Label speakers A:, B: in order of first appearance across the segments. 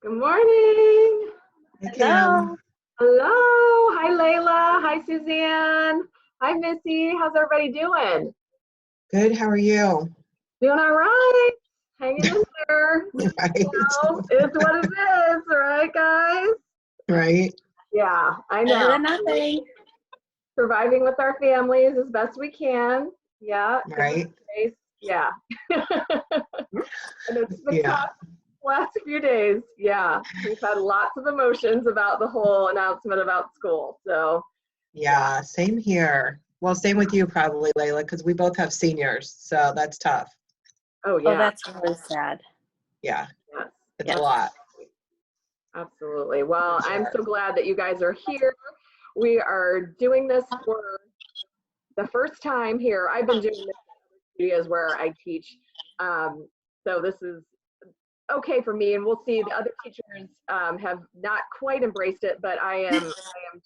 A: Good morning.
B: Hey,
C: Hello.
B: Kim.
A: Hello. Hi, Layla. Hi, Suzanne. Hi, Missy. How's everybody doing?
B: Good. How are you?
A: Doing all right. Hanging in there.
B: Right.
A: It's what it is, right, guys?
B: Right.
A: Yeah, I
C: Better
A: know.
C: than nothing.
A: Surviving with our families as best we can. Yeah.
B: Right.
A: Yeah. And it's the
B: Yeah.
A: last few days. Yeah. We've had lots of emotions about the whole announcement about school. So,
B: Yeah. Same here. Well, same with you probably, Layla, because we both have seniors, so that's tough.
A: oh,
C: Oh,
A: yeah.
C: that's really sad.
B: Yeah.
A: Yes.
B: It's
C: Yes.
B: a lot.
A: Absolutely. Well,
B: For
A: I'm
B: sure.
A: so glad that you guys are here. We are doing this for the first time here. I've been doing this in studios where I teach. So this is okay for me, and we'll see. The other teachers have not quite embraced it, but I am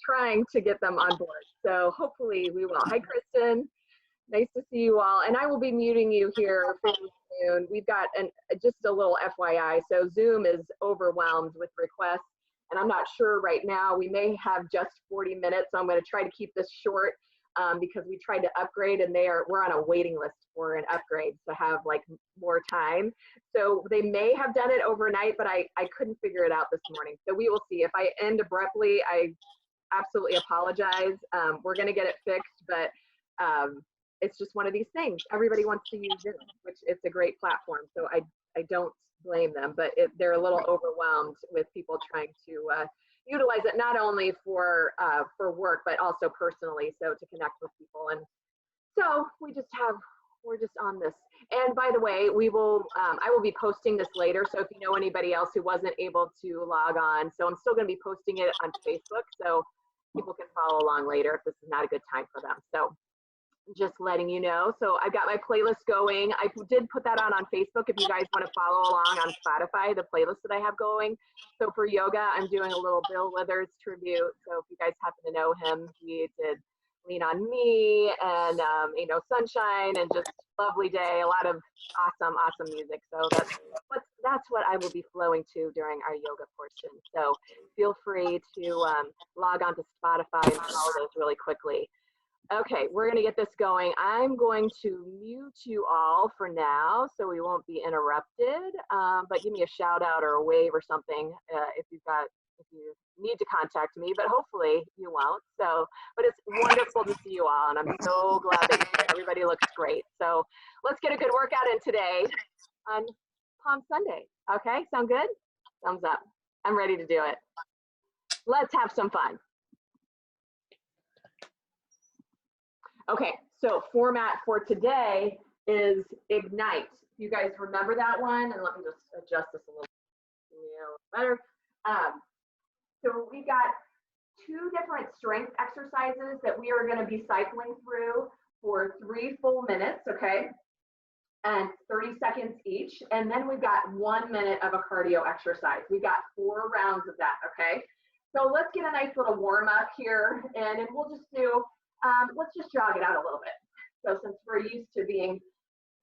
A: trying to get them on board. So hopefully we will. Hi, Kristen. Nice to see you all. And I will be muting you here fairly soon. We've got just a little FYI. So Zoom is overwhelmed with requests. And I'm not sure right now. We may have just 40 minutes. So I'm going to try to keep this short because we tried to upgrade and we're on a waiting list for an upgrade to have like more time. So they may have done it overnight, but I couldn't figure it out this morning. So we will see. If I end abruptly, I absolutely apologize. We're going to get it fixed, but it's just one of these things. Everybody wants to use Zoom, which it's a great platform. So I don't blame them, but they're a little overwhelmed with people trying to utilize it not only for work, but also personally, so to connect with people. And so we're just on this. And by the way, I will be posting this later. So if you know anybody else who wasn't able to log on, so I'm still going to be posting it on Facebook, so people can follow along later if this is not a good time for them. So just letting you know. So I've got my playlist going. I did put that on Facebook if you guys want to follow along on Spotify, the playlist that I have going. So for yoga, I'm doing a little Bill Withers tribute. So if you guys happen to know him, he did Lean on Me and, Sunshine and just lovely day. A lot of awesome music. So that's what I will be flowing to during our yoga portion. So feel free to log on to Spotify and follow those really quickly. Okay, we're going to get this going. I'm going to mute you all for now so we won't be interrupted, but give me a shout out or a wave or something if you need to contact me, but hopefully you won't. So, but it's wonderful to see you all, and I'm so glad that you're here. Everybody looks great. So let's get a good workout in today on Palm Sunday. Okay, sound good? Thumbs up. I'm ready to do it. Let's have some fun. Okay, so format for today is Ignite. You guys remember that one? And let me just adjust this a little better. So we got 2 different strength exercises that we are going to be cycling through for 3 full minutes, okay? And 30 seconds each. And then we've got 1 minute of a cardio exercise. We've got 4 rounds of that, okay? So let's get a nice little warm up here, and we'll just do let's just jog it out a little bit. So since we're used to being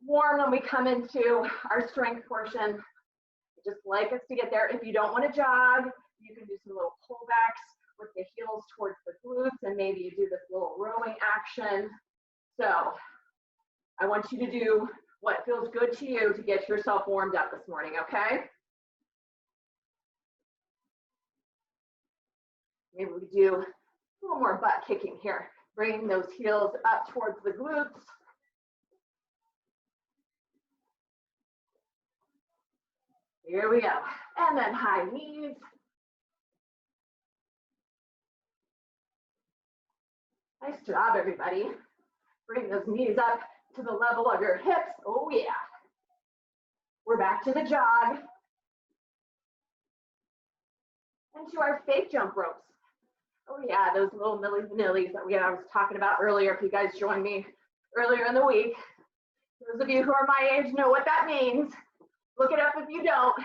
A: warm when we come into our strength portion, I just like us to get there. If you don't want to jog, you can do some little pullbacks with the heels towards the glutes, and maybe you do this little rowing action. So I want you to do what feels good to you to get yourself warmed up this morning, okay? Maybe we do a little more butt kicking here. Bringing those heels up towards the glutes. Here we go. And then high knees. Nice job, everybody. Bring those knees up to the level of your hips. Oh, yeah. We're back to the jog. And to our fake jump ropes. Oh, yeah, those little milli vanillis that I was talking about earlier. If you guys joined me earlier in the week, those of you who are my age know what that means. Look it up if you don't.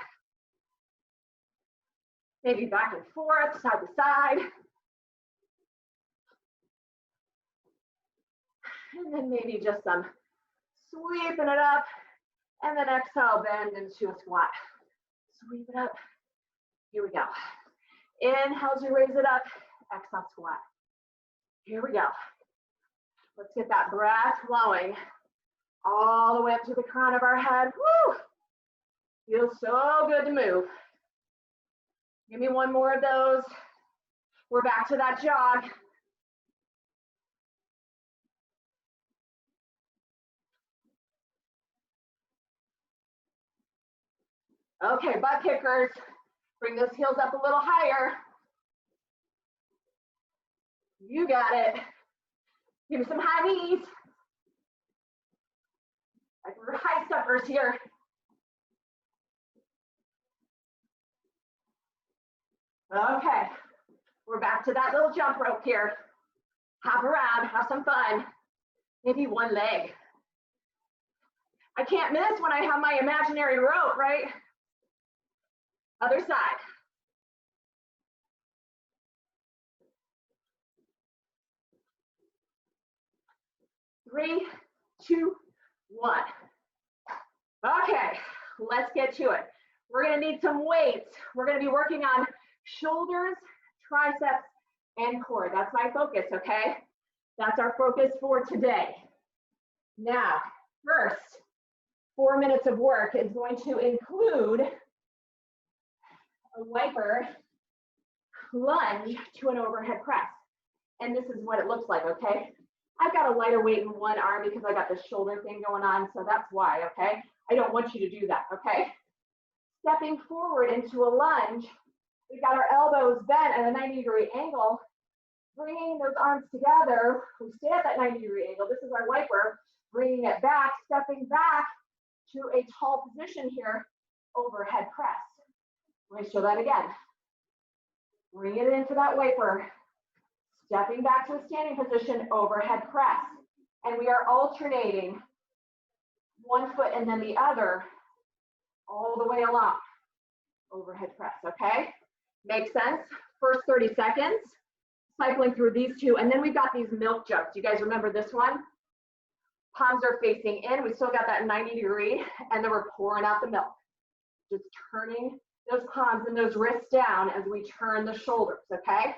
A: Maybe back and forth, side to side. And then maybe just some sweeping it up. And then exhale, bend into a squat. Sweep it up. Here we go. Inhale as you raise it up. Exhale, squat. Here we go. Let's get that breath flowing all the way up to the crown of our head. Woo! Feels so good to move. Give me one more of those. We're back to that jog. Okay, butt kickers. Bring those heels up a little higher. You got it. Give me some high knees. Like we're high steppers here. Okay, we're back to that little jump rope here. Hop around, have some fun. Maybe one leg. I can't miss when I have my imaginary rope, right? Other side. 3, 2, 1. Okay, let's get to it. We're gonna need some weights. We're gonna be working on shoulders, triceps, and core. That's my focus, okay? That's our focus for today. Now, first 4 minutes of work is going to include a wiper lunge to an overhead press. And this is what it looks like, okay? I've got a lighter weight in one arm because I got this shoulder thing going on, so that's why, okay? I don't want you to do that, okay? Stepping forward into a lunge, we've got our elbows bent at a 90-degree angle, bringing those arms together. We stay at that 90-degree angle. This is our wiper, bringing it back, stepping back to a tall position here, overhead press. Let me show that again. Bring it into that wiper, stepping back to a standing position, overhead press. And we are alternating one foot and then the other all the way along, overhead press, okay? Makes sense? First 30 seconds, cycling through these two, and then we've got these milk jugs. You guys remember this one? Palms are facing in, we still got that 90-degree, and then we're pouring out the milk. Just turning those palms and those wrists down as we turn the shoulders, okay?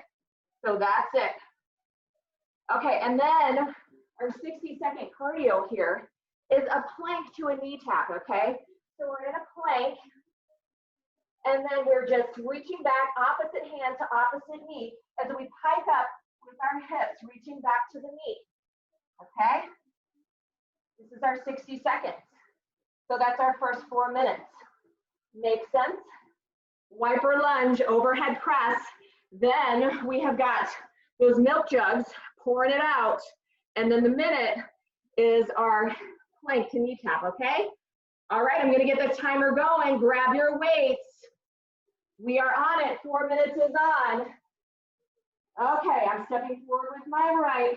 A: So that's it. Okay, and then our 60-second cardio here is a plank to a knee tap, okay? So we're in a plank, and then we're just reaching back, opposite hand to opposite knee, as we pike up with our hips, reaching back to the knee, okay? This is our 60 seconds. So that's our first 4 minutes. Make sense? Wiper lunge, overhead press. Then we have got those milk jugs, pouring it out. And then the minute is our plank to knee tap, okay? All right, I'm gonna get the timer going. Grab your weights. We are on it, 4 minutes is on. Okay, I'm stepping forward with my right.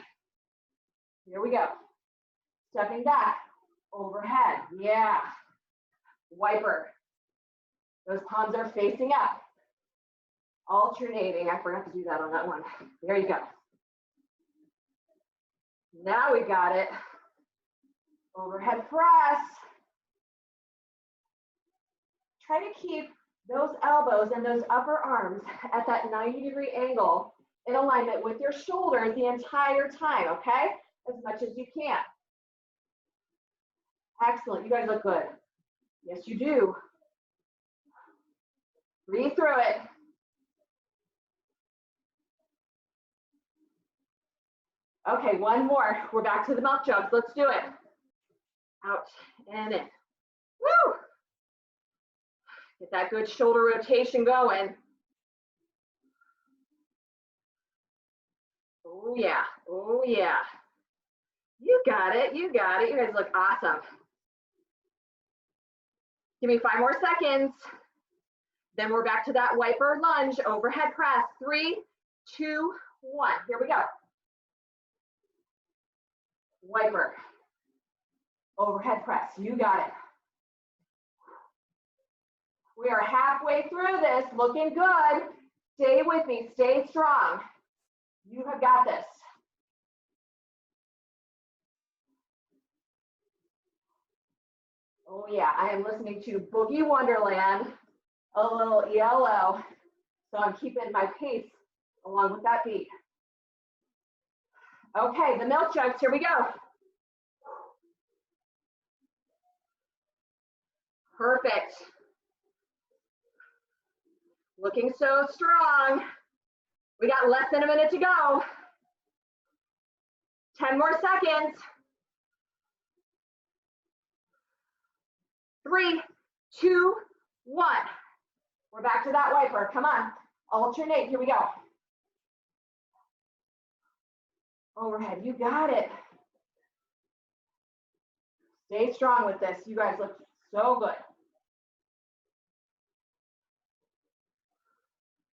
A: Here we go. Stepping back, overhead, yeah. Wiper. Those palms are facing up. Alternating, I forgot to do that on that one. There you go. Now we got it. Overhead press. Try to keep those elbows and those upper arms at that 90-degree angle in alignment with your shoulders the entire time, okay? As much as you can. Excellent, you guys look good. Yes, you do. Breathe through it. Okay, one more. We're back to the milk jugs. Let's do it. Out and in. Woo! Get that good shoulder rotation going. Oh yeah, oh yeah. You got it, you got it. You guys look awesome. Give me 5 more seconds. Then we're back to that wiper lunge, overhead press. 3, 2, 1. Here we go. Wiper, overhead press. You got it. We are halfway through this, looking good. Stay with me, stay strong. You have got this. Oh yeah, I am listening to Boogie Wonderland, a little ELO. So I'm keeping my pace along with that beat. Okay, the milk jugs, here we go. Perfect. Looking so strong. We got less than a minute to go. 10 more seconds. 3, 2, 1. We're back to that wiper. Come on. Alternate. Here we go. Overhead. You got it. Stay strong with this. You guys look so good.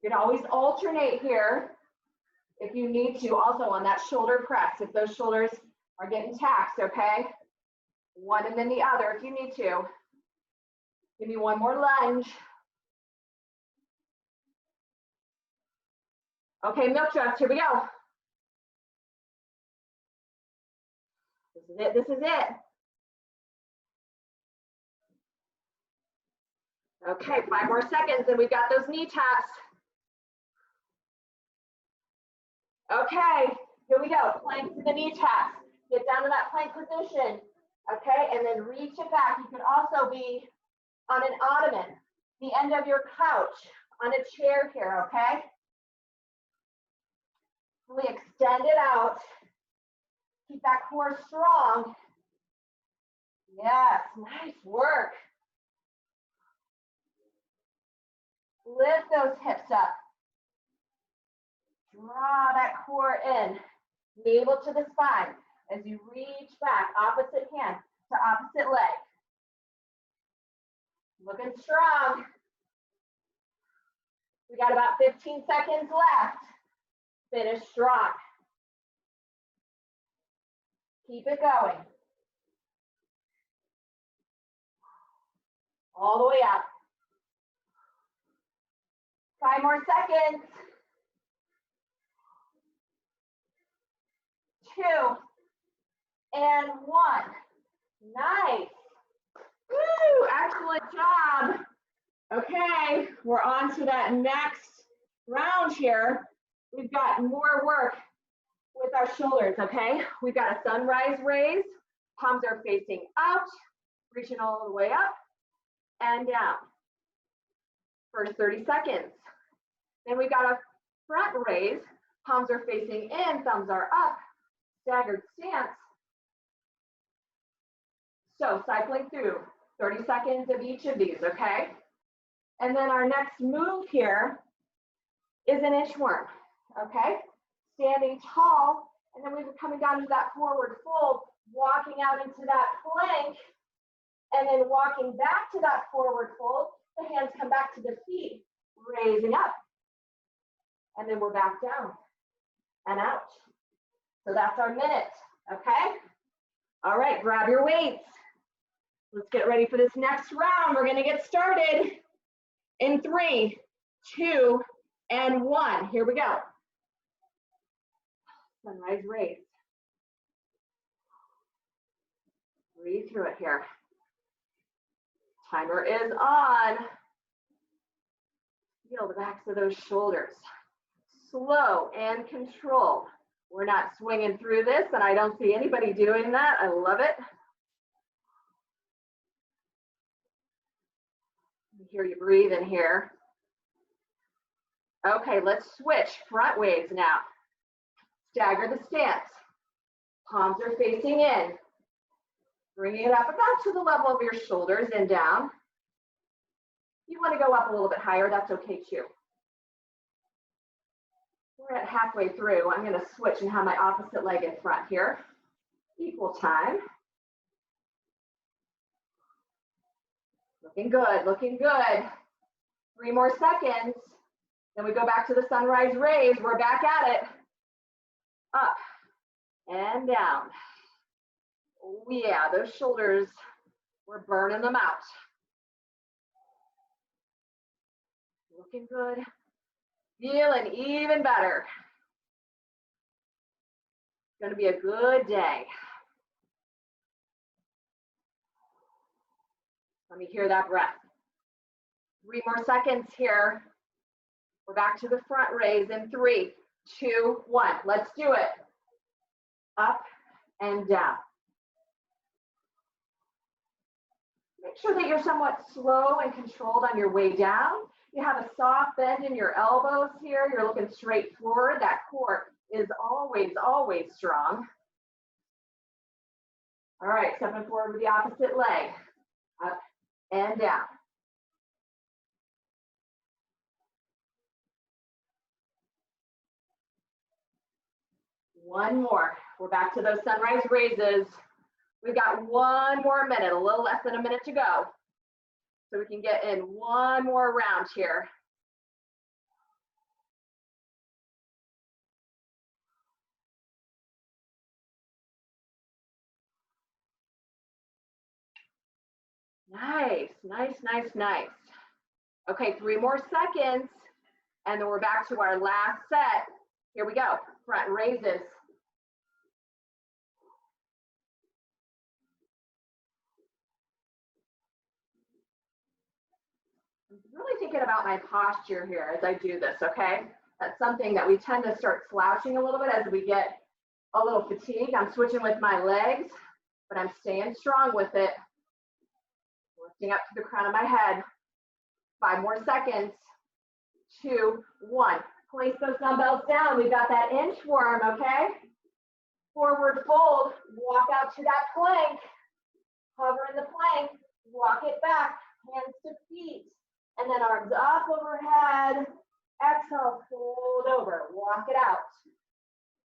A: You can always alternate here if you need to, also on that shoulder press, if those shoulders are getting taxed, okay? One and then the other if you need to. Give me one more lunge. Okay, milk jugs, here we go. This is it, this is it. Okay, 5 more seconds and we've got those knee taps. Okay, here we go, plank to the knee taps. Get down to that plank position, okay, and then reach it back. You could also be on an ottoman, the end of your couch, on a chair here, okay? Really extend it out. Keep that core strong. Yes, nice work. Lift those hips up. Draw that core in. Navel to the spine as you reach back, opposite hand to opposite leg. Looking strong. We got about 15 seconds left. Finish strong. Keep it going. All the way up. 5 more seconds. 2 and 1. Nice. Woo, excellent job. Okay, we're on to that next round here. We've got more work with our shoulders, okay? We've got a sunrise raise. Palms are facing out, reaching all the way up and down. First 30 seconds. Then we've got a front raise. Palms are facing in, thumbs are up, staggered stance. So cycling through 30 seconds of each of these, okay? And then our next move here is an inchworm, okay? Standing tall, and then we're coming down to that forward fold, walking out into that plank, and then walking back to that forward fold. The hands come back to the feet, raising up. And then we're back down and out. So that's our minute, okay? All right, grab your weights. Let's get ready for this next round. We're gonna get started in 3, 2, and 1. Here we go. Sunrise raise. Breathe through it here. Timer is on. Feel the backs of those shoulders. Slow and controlled. We're not swinging through this, and I don't see anybody doing that. I love it. Hear you breathe in here. Okay, let's switch. Front waves now. Stagger the stance. Palms are facing in. Bringing it up about to the level of your shoulders and down. You want to go up a little bit higher, that's okay too. We're at halfway through. I'm going to switch and have my opposite leg in front here. Equal time. Looking good, looking good. 3 more seconds. Then we go back to the sunrise raise. We're back at it. Up and down. Oh yeah, those shoulders, we're burning them out. Looking good. Feeling even better. It's going to be a good day. Let me hear that breath. 3 more seconds here. We're back to the front raise in 3, 2, 1. Let's do it. Up and down. Make sure that you're somewhat slow and controlled on your way down. You have a soft bend in your elbows here. You're looking straight forward. That core is always, always strong. All right, stepping forward with the opposite leg. Up and down. One more. We're back to those sunrise raises. We've got one more minute, a little less than a minute to go. So we can get in one more round here. Nice, nice, nice, nice. Okay, 3 more seconds, and then we're back to our last set. Here we go, front raises. I'm really thinking about my posture here as I do this, okay? That's something that we tend to start slouching a little bit as we get a little fatigued. I'm switching with my legs, but I'm staying strong with it. Lifting up to the crown of my head. 5 more seconds. 2, 1. Place those dumbbells down. We've got that inchworm, okay? Forward fold. Walk out to that plank. Hover in the plank. Walk it back. Hands to feet. And then arms up overhead. Exhale, fold over. Walk it out.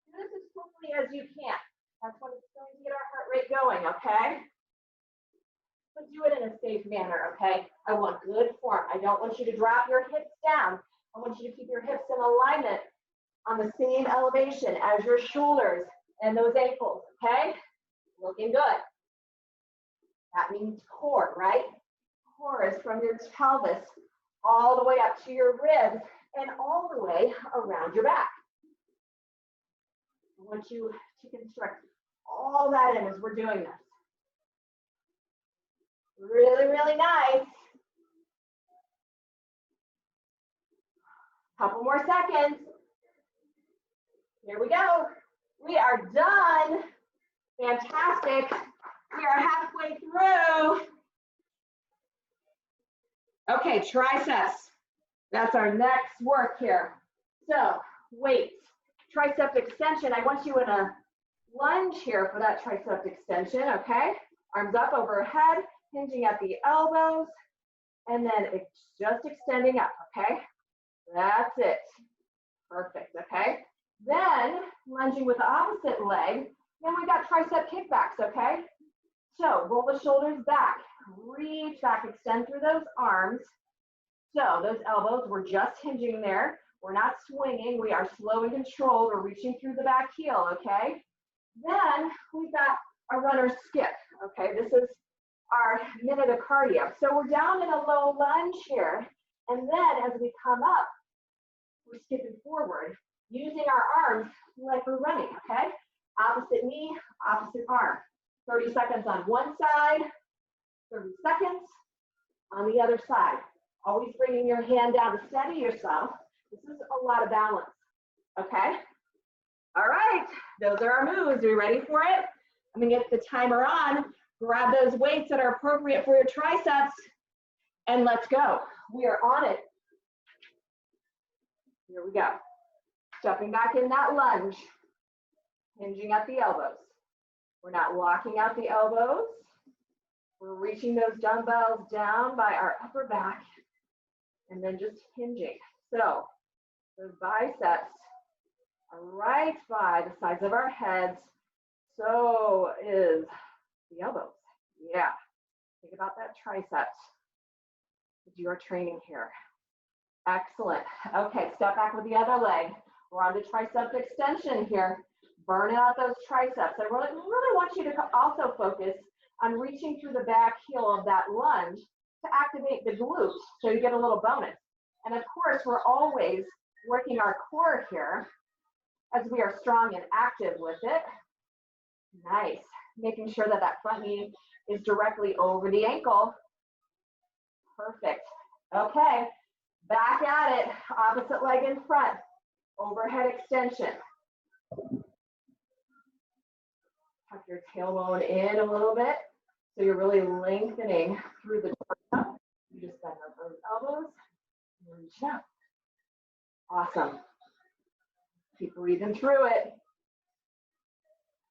A: Do this as quickly as you can. That's when it's going to get our heart rate going, okay? But do it in a safe manner, okay? I want good form. I don't want you to drop your hips down. I want you to keep your hips in alignment on the same elevation as your shoulders and those ankles, okay? Looking good. That means core, right? Core is from your pelvis all the way up to your ribs and all the way around your back. I want you to construct all that in as we're doing this. Really, really nice. Couple more seconds. Here we go. We are done. Fantastic. We are halfway through. Okay, triceps. That's our next work here. So, weights, tricep extension. I want you in a lunge here for that tricep extension, okay? Arms up overhead, hinging at the elbows, and then it's just extending up, okay? That's it. Perfect, okay? Then, lunging with the opposite leg, then we got tricep kickbacks, okay? So, roll the shoulders back, reach back, extend through those arms. So, those elbows, we're just hinging there. We're not swinging, we are slow and controlled. We're reaching through the back heel, okay? Then, we've got a runner skip, okay? This is our minute of cardio. So, we're down in a low lunge here. And then, as we come up, we're skipping forward, using our arms like we're running, okay? Opposite knee, opposite arm. 30 seconds on one side, 30 seconds on the other side. Always bringing your hand down to steady yourself. This is a lot of balance, okay? All right, those are our moves. Are you ready for it? I'm gonna get the timer on. Grab those weights that are appropriate for your triceps, and let's go. We are on it. Here we go. Stepping back in that lunge, hinging at the elbows. We're not locking out the elbows. We're reaching those dumbbells down by our upper back and then just hinging. So those biceps are right by the sides of our heads. So is the elbows. Yeah. Think about that triceps as you are training here. Excellent. Okay, step back with the other leg. We're on the tricep extension here. Burning out those triceps. I really want you to also focus on reaching through the back heel of that lunge to activate the glutes so you get a little bonus. And of course, we're always working our core here as we are strong and active with it. Nice. Making sure that that front knee is directly over the ankle. Perfect. Okay. Back at it, opposite leg in front, overhead extension. Tuck your tailbone in a little bit, so you're really lengthening through the torso. You just bend those elbows, and reach out. Awesome. Keep breathing through it.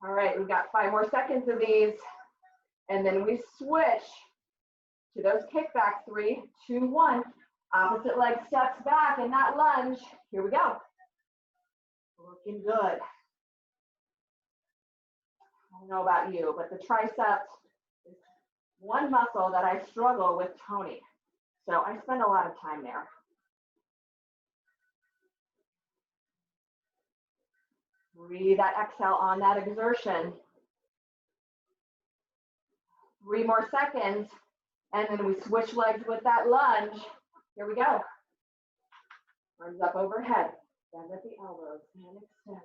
A: All right, we've got 5 more seconds of these, and then we switch to those kickbacks. 3, 2, 1. Opposite leg steps back in that lunge. Here we go. Looking good. I don't know about you, but the triceps is one muscle that I struggle with toning. So I spend a lot of time there. Breathe that exhale on that exertion. 3 more seconds, and then we switch legs with that lunge. Here we go. Arms up overhead. Bend at the elbows and extend.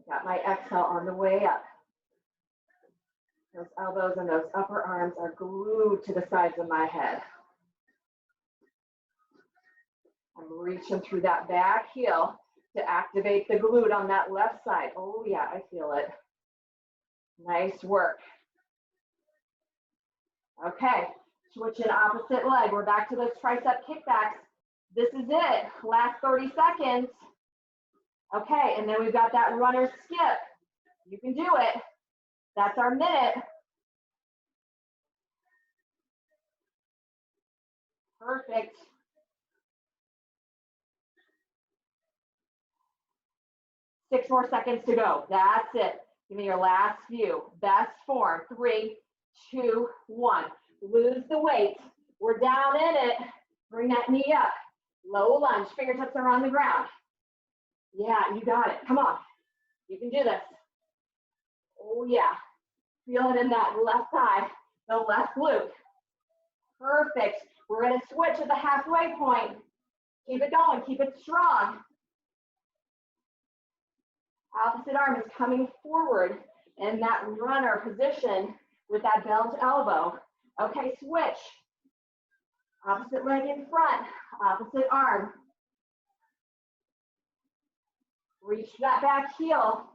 A: Got my exhale on the way up. Those elbows and those upper arms are glued to the sides of my head. I'm reaching through that back heel to activate the glute on that left side. Oh yeah, I feel it. Nice work. Okay, switching opposite leg. We're back to those tricep kickbacks. This is it, last 30 seconds. Okay, and then we've got that runner skip. You can do it. That's our minute. Perfect. Six more seconds to go. That's it. Give me your last few. Best form. 3, 2, 1. Lose the weight. We're down in it. Bring that knee up. Low lunge. Fingertips are on the ground. Yeah, you got it. Come on. You can do this. Oh, yeah. Feel it in that left thigh, the left glute. Perfect. We're going to switch at the halfway point. Keep it going. Keep it strong. Opposite arm is coming forward in that runner position with that bent elbow. Okay, switch. Opposite leg in front, opposite arm. Reach that back heel.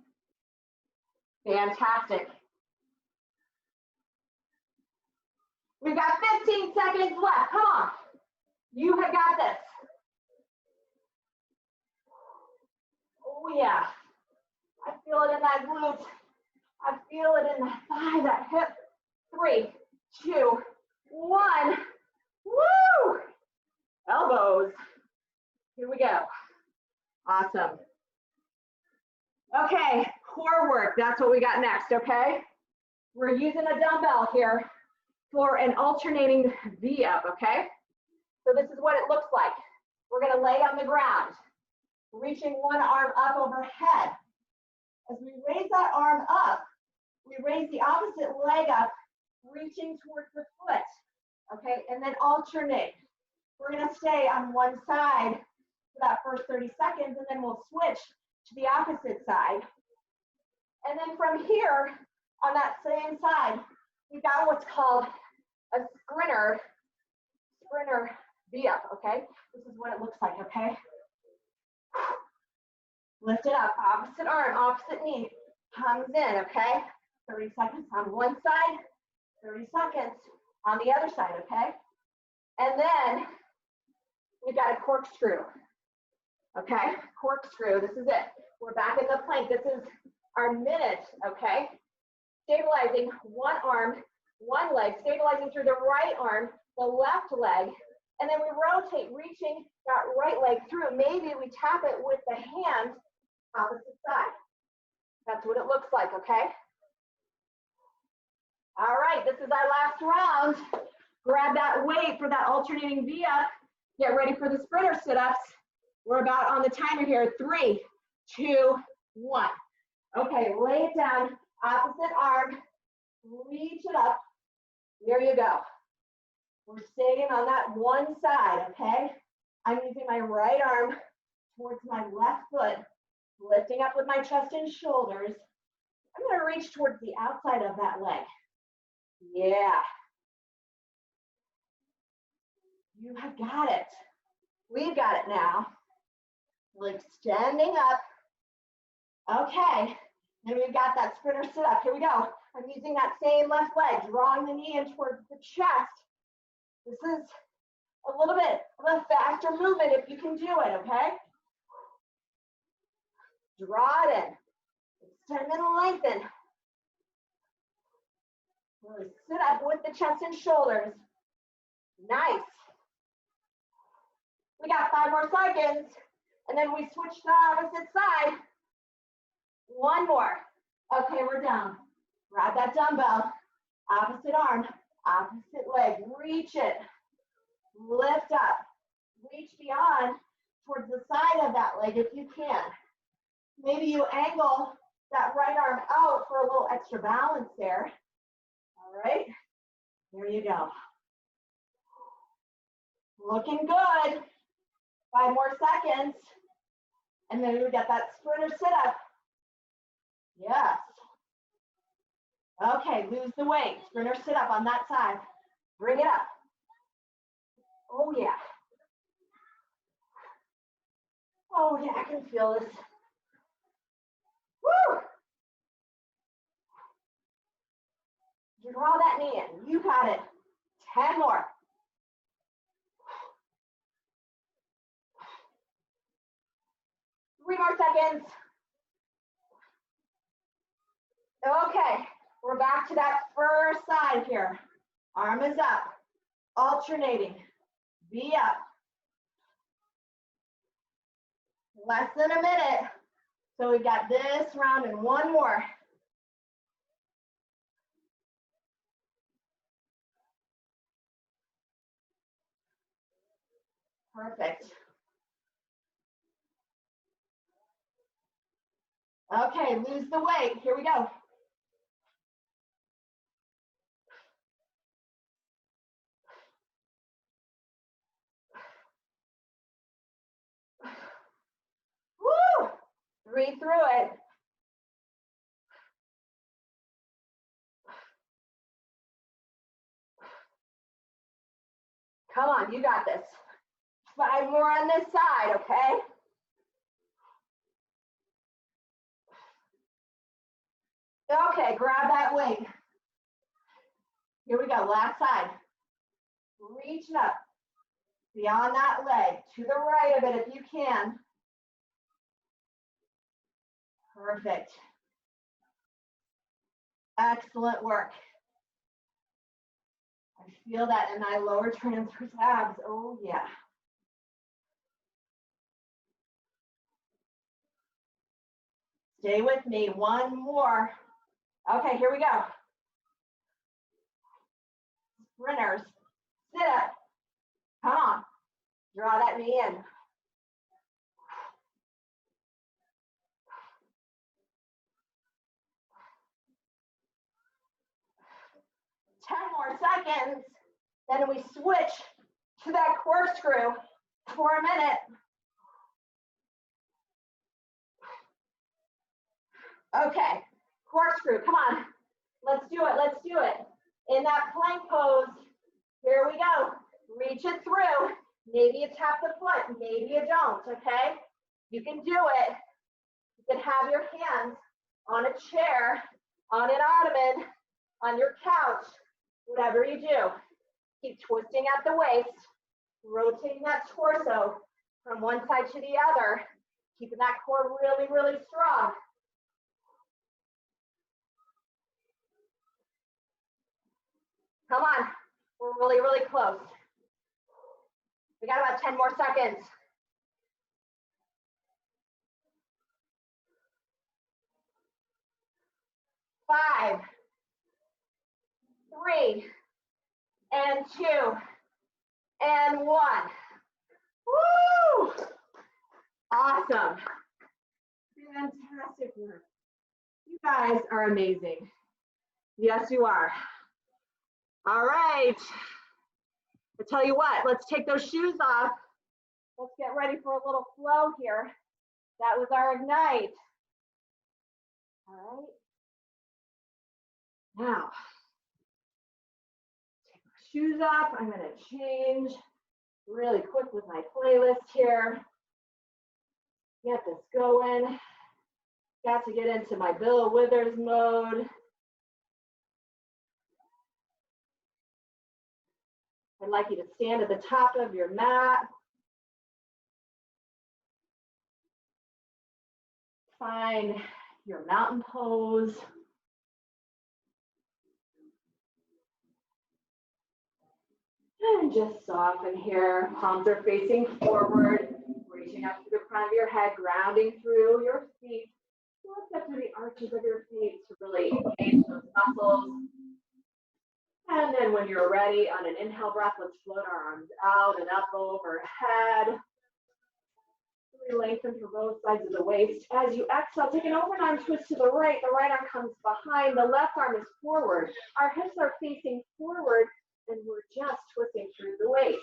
A: Fantastic. We've got 15 seconds left. Come on. You have got this. Oh, yeah. I feel it in that glute. I feel it in that thigh, that hip. 3, 2, 1. Woo! Elbows. Here we go. Awesome. Okay, core work. That's what we got next, okay? We're using a dumbbell here for an alternating V-up, okay? So this is what it looks like. We're gonna lay on the ground, reaching one arm up overhead. As we raise that arm up, we raise the opposite leg up, reaching towards the foot, okay? And then alternate. We're gonna stay on one side for that first 30 seconds, and then we'll switch to the opposite side. And then from here, on that same side, we've got what's called a sprinter V-up, okay? This is what it looks like, okay? Lift it up, opposite arm, opposite knee, comes in, okay? 30 seconds on one side, 30 seconds on the other side, okay? And then we've got a corkscrew, okay? Corkscrew, this is it. We're back in the plank. This is our minute, okay? Stabilizing one arm, one leg, stabilizing through the right arm, the left leg, and then we rotate, reaching that right leg through. Maybe we tap it with the hand, opposite side. That's what it looks like, okay? All right, this is our last round. Grab that weight for that alternating V-up. Get ready for the sprinter sit-ups. We're about on the timer here. 3, 2, 1. Okay, lay it down, opposite arm, reach it up. There you go. We're staying on that one side, okay? I'm using my right arm towards my left foot, lifting up with my chest and shoulders. I'm gonna reach towards the outside of that leg. Yeah.
C: You have got it. We've got it now. We're extending up. Okay. Then we've got that sprinter sit up. Here we go. I'm using that same left leg, drawing the knee in towards the chest. This is a little bit of a faster movement if you can do it, okay? Draw it in. Extend and lengthen. Really sit up with the chest and shoulders. Nice. We got 5 more seconds, and then we switch to the opposite side. One more. Okay, we're down. Grab that dumbbell. Opposite arm, opposite leg. Reach it. Lift up. Reach beyond towards the side of that leg if you can. Maybe you angle that right arm out for a little extra balance there. All right, there you go. Looking good. 5 more seconds. And then we got that sprinter sit up. Yes. Okay, lose the weight. Sprinter sit up on that side. Bring it up. Oh yeah. Oh yeah, I can feel this. Woo! Draw that knee in. You got it. 10 more. Three more seconds. Okay, we're back to that first side here. Arm is up, alternating. V up. Less than a minute. So we've got this round and one more. Perfect. Okay, lose the weight. Here we go. Woo! Breathe through it. Come on, you got this. 5 more on this side, okay? Okay, grab that weight. Here we go, last side. Reach up beyond that leg, to the right of it if you can. Perfect. Excellent work. I feel that in my lower transverse abs. Oh yeah. Stay with me, one more. Okay, here we go. Sprinters, sit up. Come on, draw that knee in. 10 more seconds. Then we switch to that corkscrew for a minute. Okay, corkscrew, come on. Let's do it, let's do it. In that plank pose, here we go. Reach it through. Maybe you tap the foot, maybe you don't, okay? You can do it. You can have your hands on a chair, on an ottoman, on your couch, whatever you do. Keep twisting at the waist, rotating that torso from one side to the other, keeping that core really, really strong. Come on, we're really, really close. We got about 10 more seconds. 5, 3, and 2, and 1. Woo! Awesome. Fantastic work. You guys are amazing. Yes, you are. All right. I tell you what, let's take those shoes off. Let's get ready for a little flow here. That was our ignite. All right. Now, take my shoes off. I'm going to change really quick with my playlist here. Get this going. Got to get into my Bill Withers mode. I'd like you to stand at the top of your mat. Find your mountain pose. And just soften here. Palms are facing forward, reaching up to the crown of your head, grounding through your feet. Lift up to the arches of your feet to really engage those muscles. And then when you're ready, on an inhale breath, let's float our arms out and up overhead. Really lengthen through both sides of the waist. As you exhale, take an open arm twist to the right. The right arm comes behind. The left arm is forward. Our hips are facing forward, and we're just twisting through the waist.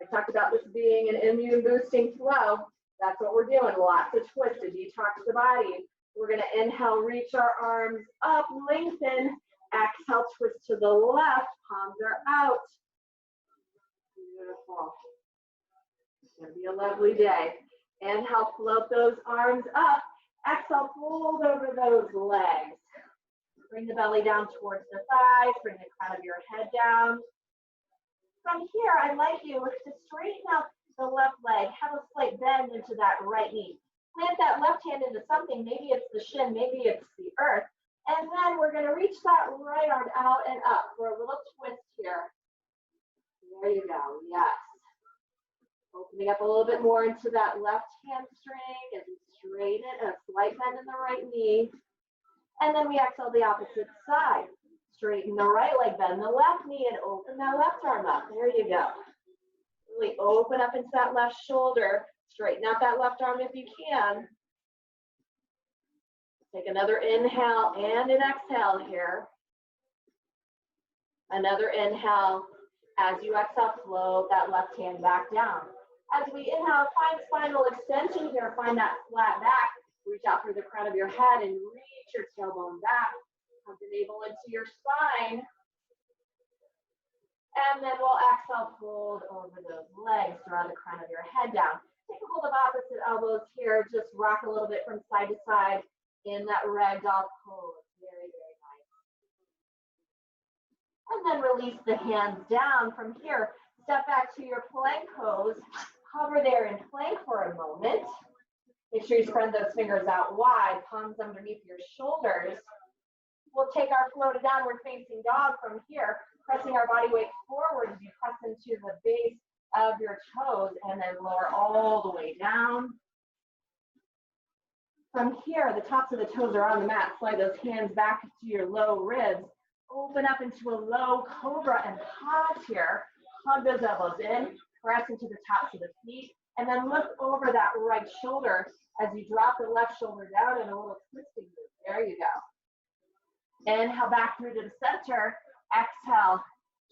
C: I talked about this being an immune boosting flow. That's what we're doing. Lots of twists to detox the body. We're going to inhale, reach our arms up, lengthen. Exhale, twist to the left. Palms are out. Beautiful. It's going to be a lovely day. Inhale, float those arms up. Exhale, fold over those legs. Bring the belly down towards the thighs. Bring the crown of your head down. From here, I'd like you to straighten out the left leg. Have a slight bend into that right knee. Plant that left hand into something. Maybe it's the shin. Maybe it's the earth. And then we're going to reach that right arm out and up for a little twist here. There you go. Yes. Opening up a little bit more into that left hamstring as we straighten it, a slight bend in the right knee. And then we exhale the opposite side. Straighten the right leg, bend the left knee, and open that left arm up. There you go. Really open up into that left shoulder. Straighten out that left arm if you can. Take another inhale and an exhale here. Another inhale. As you exhale, float that left hand back down. As we inhale, find spinal extension here. Find that flat back. Reach out through the crown of your head and reach your tailbone back. Hug the navel into your spine. And then we'll exhale, fold over those legs. Draw the crown of your head down. Take a hold of opposite elbows here. Just rock a little bit from side to side in that ragdoll pose. Very, very nice. And then release the hands down from here. Step back to your plank pose. Hover there in plank for a moment. Make sure you spread those fingers out wide, palms underneath your shoulders. We'll take our flow to downward facing dog from here, pressing our body weight forward as you press into the base of your toes and then lower all the way down. From here, the tops of the toes are on the mat. Slide those hands back to your low ribs. Open up into a low cobra and pause here. Hug those elbows in, press into the tops of the feet, and then look over that right shoulder as you drop the left shoulder down in a little twisting move. There you go. Inhale back through to the center. Exhale,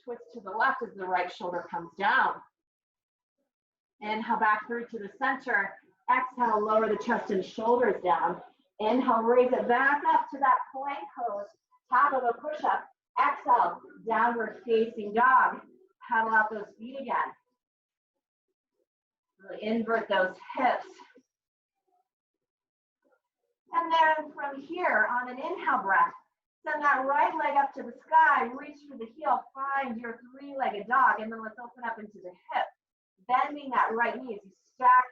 C: twist to the left as the right shoulder comes down. Inhale back through to the center. Exhale, lower the chest and shoulders down. Inhale, raise it back up to that plank pose, top of a push-up. Exhale, downward facing dog. Paddle out those feet again. Really invert those hips. And then from here, on an inhale breath, send that right leg up to the sky, reach for the heel, find your three-legged dog, and then let's open up into the hip. Bending that right knee as you stack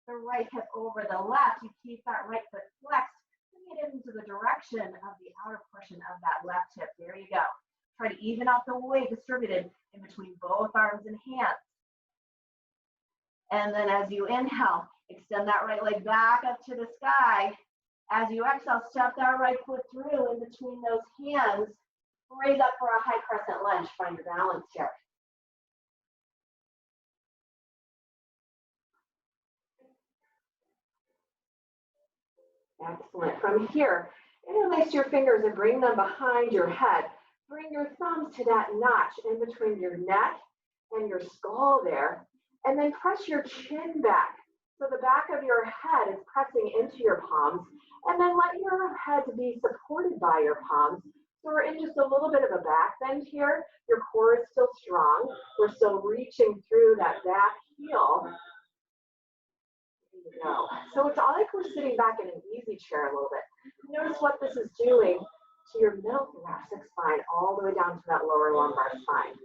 C: the right hip over the left, you keep that right foot flexed, bring it into the direction of the outer portion of that left hip. There you go. Try to even out the weight distributed in between both arms and hands. And then as you inhale, extend that right leg back up to the sky. As you exhale, step that right foot through in between those hands. Raise up for a high crescent lunge. Find your balance here. Excellent. From here, interlace your fingers and bring them behind your head. Bring your thumbs to that notch in between your neck and your skull there. And then press your chin back. So the back of your head is pressing into your palms. And then let your head be supported by your palms.
A: So we're in just a little bit of a back bend here. Your core is still strong. We're still reaching through that back heel. There you go. So it's like we're sitting back in an easy chair a little bit. Notice what this is doing to your middle thoracic spine all the way down to that lower lumbar spine.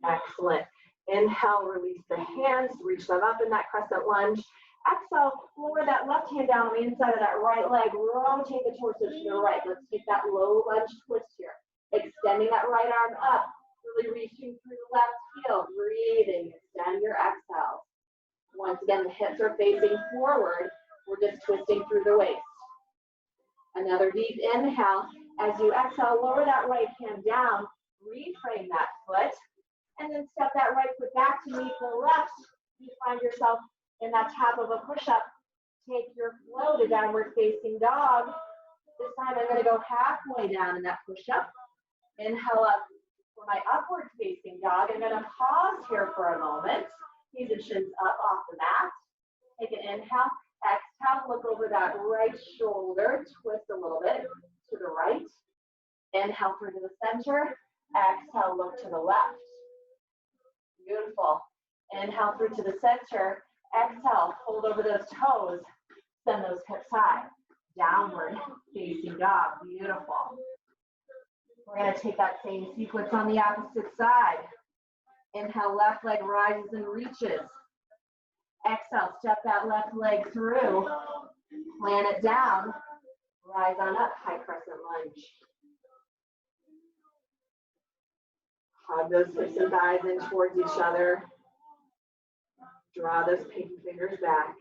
A: Excellent. Inhale, release the hands, reach them up in that crescent lunge. Exhale, lower that left hand down on the inside of that right leg, rotate the torso to the right. Let's take that low lunge twist here. Extending that right arm up, really reaching through the left heel, breathing, extend your exhale. Once again, the hips are facing forward. We're just twisting through the waist. Another deep inhale. As you exhale, lower that right hand down, reframe that foot, and then step that right foot back to meet the left. You find yourself in that tap of a push-up. Take your flow to downward facing dog. This time I'm going to go halfway down in that push-up. Inhale up for my upward facing dog. I'm going to pause here for a moment. Knees and shins up off the mat. Take an inhale. Exhale, look over that right shoulder. Twist a little bit to the right. Inhale through to the center. Exhale, look to the left. Beautiful. Inhale through to the center. Exhale, hold over those toes. Send those hips high. Downward facing dog. Beautiful. We're going to take that same sequence on the opposite side. Inhale, left leg rises and reaches. Exhale, step that left leg through. Plant it down. Rise on up, high crescent lunge. Hug those hips and thighs in towards each other. Draw those pinky fingers back.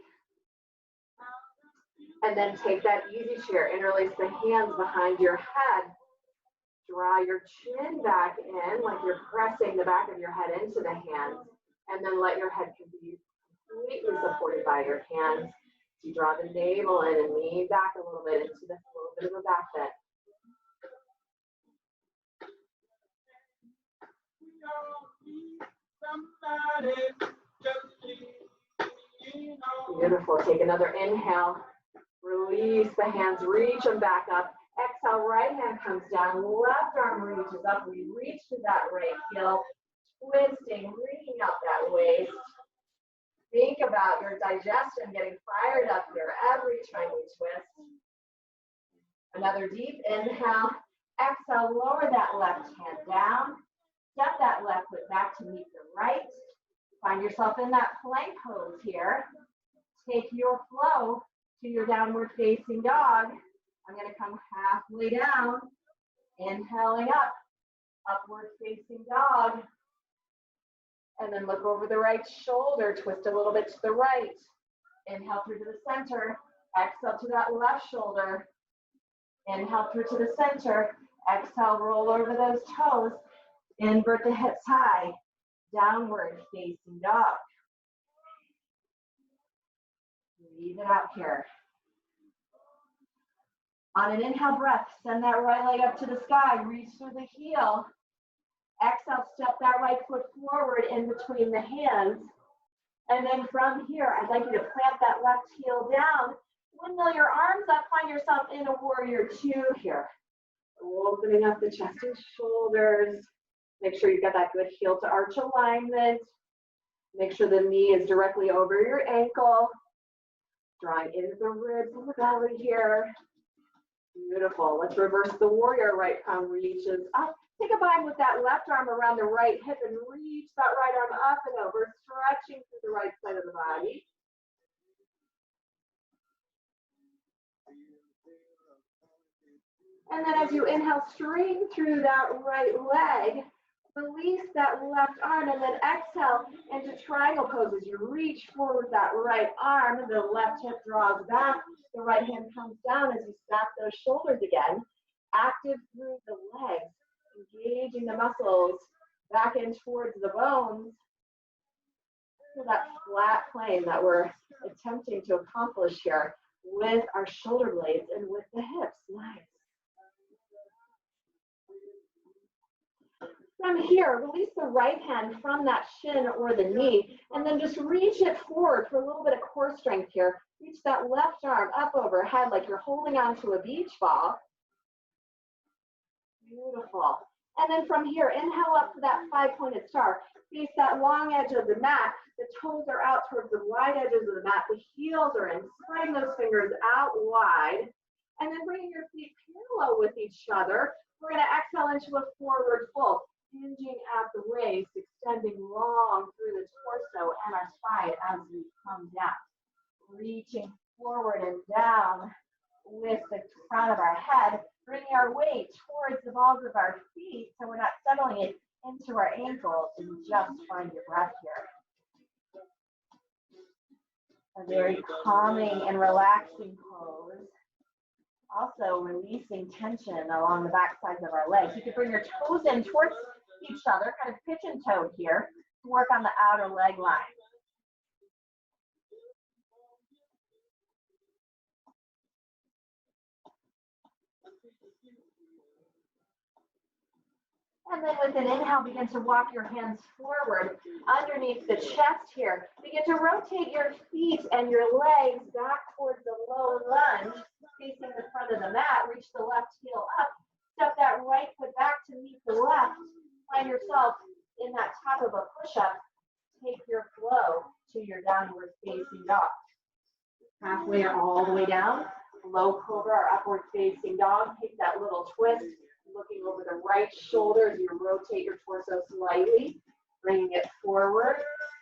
A: And then take that easy chair. Interlace the hands behind your head. Draw your chin back in like you're pressing the back of your head into the hands. And then let your head be completely supported by your hands. You draw the navel in and lean back a little bit into this little bit of a back bend. Beautiful. Take another inhale. Release the hands. Reach them back up. Exhale, right hand comes down. Left arm reaches up. We reach to that right heel. Twisting, reaching out that waist. Think about your digestion getting fired up here every time we twist. Another deep inhale. Exhale, lower that left hand down. Step that left foot back to meet the right. Find yourself in that plank pose here. Take your flow to your downward facing dog. I'm going to come halfway down. Inhaling up. Upward facing dog. And then look over the right shoulder. Twist a little bit to the right. Inhale through to the center. Exhale to that left shoulder. Inhale through to the center. Exhale, roll over those toes. Invert the hips high. Downward facing dog. Breathe it out here. On an inhale breath, send that right leg up to the sky. Reach through the heel. Exhale, step that right foot forward in between the hands. And then from here, I'd like you to plant that left heel down. Windmill your arms up. Find yourself in a warrior two here. Opening up the chest and shoulders. Make sure you've got that good heel to arch alignment. Make sure the knee is directly over your ankle. Drawing into the ribs and the belly here. Beautiful. Let's reverse the warrior. Right palm reaches up. Take a bind with that left arm around the right hip and reach that right arm up and over, stretching through the right side of the body. And then as you inhale, straighten through that right leg. Release that left arm and then exhale into triangle pose. As you reach forward that right arm, the left hip draws back, the right hand comes down as you stack those shoulders again. Active through the legs, engaging the muscles back in towards the bones. So that flat plane that we're attempting to accomplish here with our shoulder blades and with the hips. Nice. From here, release the right hand from that shin or the knee, and then just reach it forward for a little bit of core strength here. Reach that left arm up overhead like you're holding onto a beach ball.
C: Beautiful. And then from here, inhale up to that 5-pointed star. Face that long edge of the mat. The toes are out towards the wide edges of the mat. The heels are in. Spreading those fingers out wide. And then bringing your feet parallel with each other. We're going to exhale into a forward fold. Hinging at the waist, extending long through the torso and our spine as we come down. Reaching forward and down with the crown of our head, bringing our weight towards the balls of our feet so we're not settling it into our ankles, and just find your breath here. A very calming and relaxing pose. Also releasing tension along the back sides of our legs. You can bring your toes in towards each other, kind of pigeon-toed here, to work on the outer leg line. And then with an inhale, begin to walk your hands forward underneath the chest here. Begin to rotate your feet and your legs back towards the low lunge, facing the front of the mat. Reach the left heel up. Step that right foot back to meet the left. Find yourself in that top of a push-up. Take your flow to your downward facing dog. Halfway or all the way down. Low cobra or upward facing dog. Take that little twist. Looking over the right shoulder as you rotate your torso slightly, bringing it forward.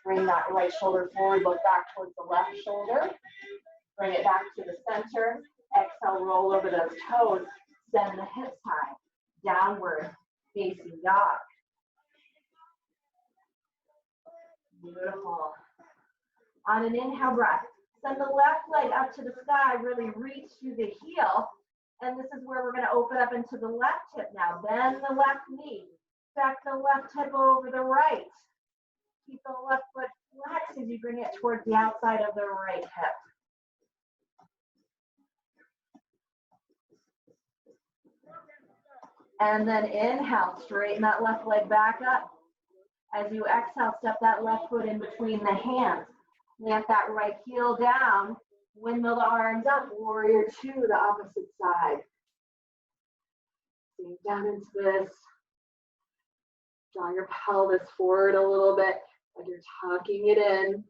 C: Bring that right shoulder forward, look back towards the left shoulder. Bring it back to the center. Exhale, roll over those toes. Send the hips high. Downward facing dog. Beautiful. On an inhale breath, send the left leg up to the sky, really reach through the heel. And this is where we're going to open up into the left hip now. Bend the left knee. Back the left hip over the right. Keep the left foot flexed as you bring it towards the outside of the right hip. And then inhale, straighten that left leg back up. As you exhale, step that left foot in between the hands. Plant that right heel down. Windmill the arms up, warrior two, the opposite side. Sink down into this. Draw your pelvis forward a little bit, like you're tucking it in.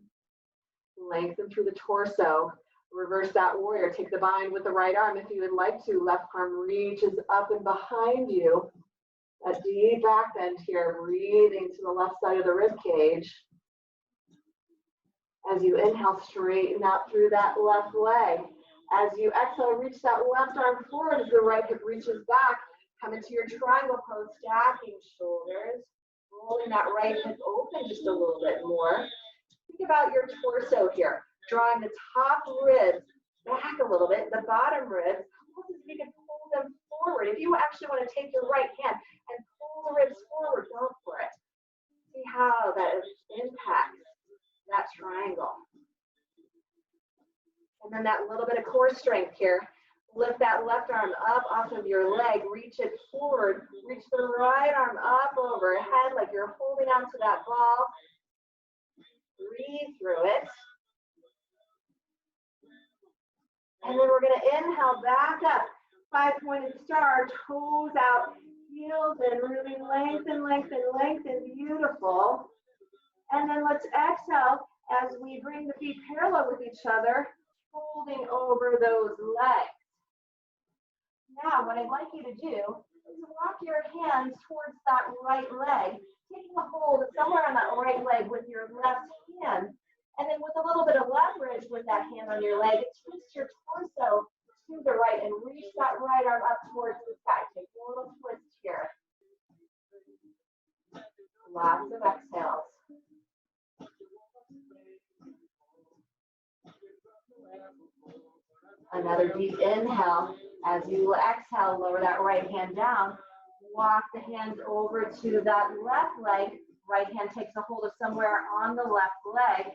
C: Lengthen through the torso. Reverse that warrior. Take the bind with the right arm if you would like to. Left arm reaches up and behind you. A deep back bend here, breathing to the left side of the rib cage. As you inhale, straighten out through that left leg. As you exhale, reach that left arm forward as the right hip reaches back. Come into your triangle pose, stacking shoulders. Rolling that right hip open just a little bit more. Think about your torso here. Drawing the top ribs back a little bit, the bottom ribs. You can pull them forward. If you actually want to take your right hand and pull the ribs forward, go for it. See how that impacts that triangle. And then that little bit of core strength here. Lift that left arm up off of your leg, reach it forward, reach the right arm up overhead like you're holding on to that ball. Breathe through it. And then we're going to inhale back up, 5-pointed star, toes out, heels in, really lengthen, lengthen, lengthen, beautiful. And then let's exhale as we bring the feet parallel with each other, holding over those legs. Now, what I'd like you to do is walk your hands towards that right leg, taking a hold somewhere on that right leg with your left hand. And then with a little bit of leverage with that hand on your leg, twist your torso to the right and reach that right arm up towards the sky. Take a little twist here. Lots of exhales. Another deep inhale. As you exhale, lower that right hand down. Walk the hands over to that left leg. Right hand takes a hold of somewhere on the left leg.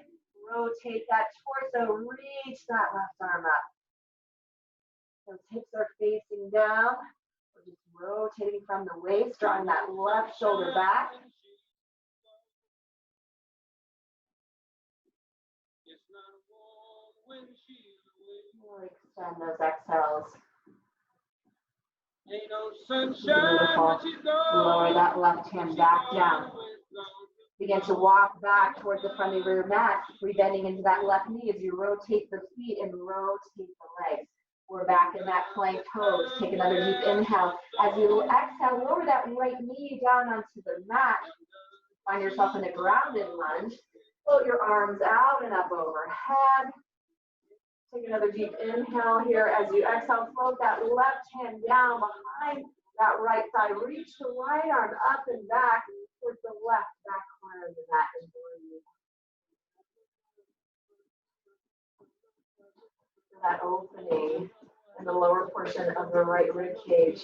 C: Rotate that torso, reach that left arm up. Those hips are facing down. We're just rotating from the waist, drawing that left shoulder back. Really extend those exhales. Beautiful. Lower that left hand back down. Begin to walk back towards the front of your mat, rebending into that left knee as you rotate the feet and rotate the legs. We're back in that plank pose. Take another deep inhale. As you exhale, lower that right knee down onto the mat. Find yourself in a grounded lunge. Float your arms out and up overhead. Take another deep inhale here. As you exhale, float that left hand down behind that right thigh. Reach the right arm up and back towards the left back corner of the mat and breathe. That opening in the lower portion of the right rib cage.